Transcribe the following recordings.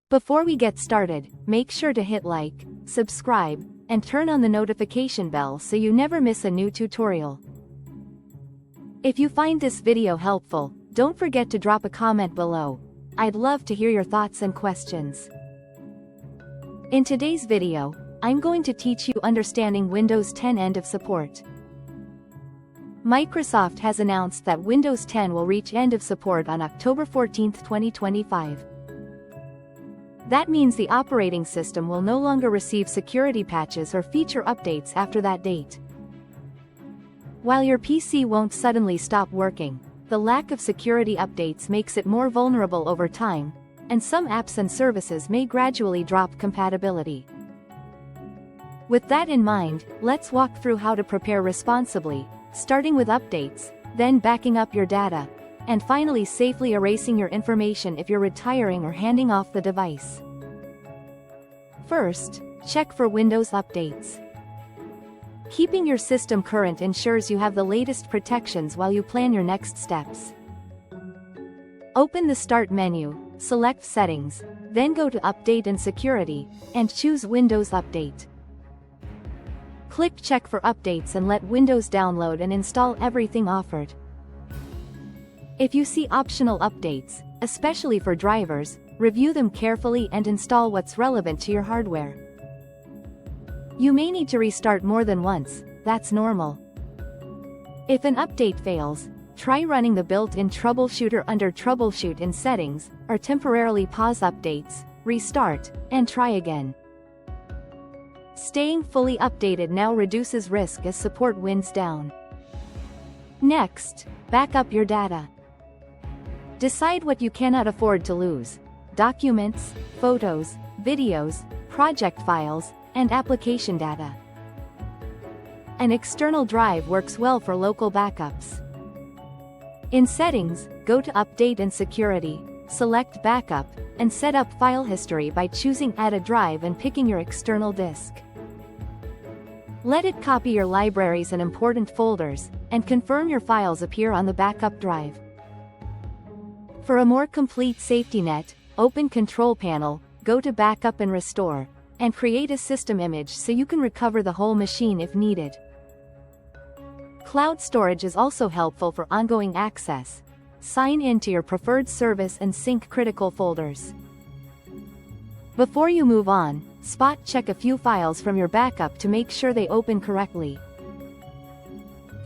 Before we get started, make sure to hit like, subscribe, and turn on the notification bell so you never miss a new tutorial. If you find this video helpful, don't forget to drop a comment below. I'd love to hear your thoughts and questions. In today's video, I'm going to teach you understanding Windows 10 end of support. Microsoft has announced that Windows 10 will reach end of support on October 14, 2025. That means the operating system will no longer receive security patches or feature updates after that date. While your PC won't suddenly stop working, the lack of security updates makes it more vulnerable over time, and some apps and services may gradually drop compatibility. With that in mind, let's walk through how to prepare responsibly, starting with updates, then backing up your data, and finally safely erasing your information if you're retiring or handing off the device. First, check for Windows updates. Keeping your system current ensures you have the latest protections while you plan your next steps. Open the Start menu, select Settings, then go to Update and Security, and choose Windows Update. Click Check for updates and let Windows download and install everything offered. If you see optional updates, especially for drivers, review them carefully and install what's relevant to your hardware. You may need to restart more than once, that's normal. If an update fails, try running the built-in troubleshooter under Troubleshoot in Settings, or temporarily pause updates, restart, and try again. Staying fully updated now reduces risk as support winds down. Next, back up your data. Decide what you cannot afford to lose: documents, photos, videos, project files, and application data. An external drive works well for local backups. In Settings, go to Update and Security, select Backup, and set up file history by choosing Add a Drive and picking your external disk. Let it copy your libraries and important folders, and confirm your files appear on the backup drive. For a more complete safety net, open Control Panel, go to Backup and Restore, and create a system image so you can recover the whole machine if needed. Cloud storage is also helpful for ongoing access. Sign in to your preferred service and sync critical folders. Before you move on, spot check a few files from your backup to make sure they open correctly.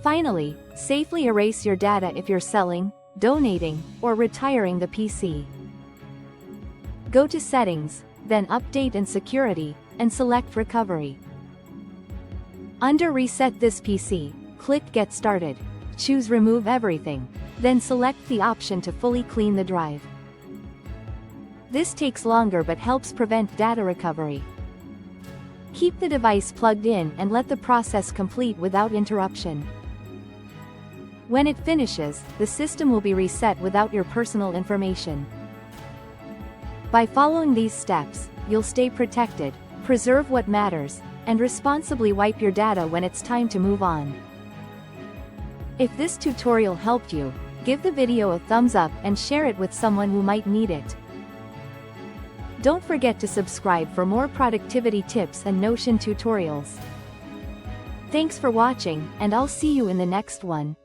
Finally, safely erase your data if you're selling, donating, or retiring the PC. Go to Settings, then Update and Security, and select Recovery. Under Reset this PC, click Get Started, choose Remove Everything, then select the option to fully clean the drive. This takes longer but helps prevent data recovery. Keep the device plugged in and let the process complete without interruption. When it finishes, the system will be reset without your personal information. By following these steps, you'll stay protected, preserve what matters, and responsibly wipe your data when it's time to move on. If this tutorial helped you, give the video a thumbs up and share it with someone who might need it. Don't forget to subscribe for more productivity tips and Notion tutorials. Thanks for watching, and I'll see you in the next one.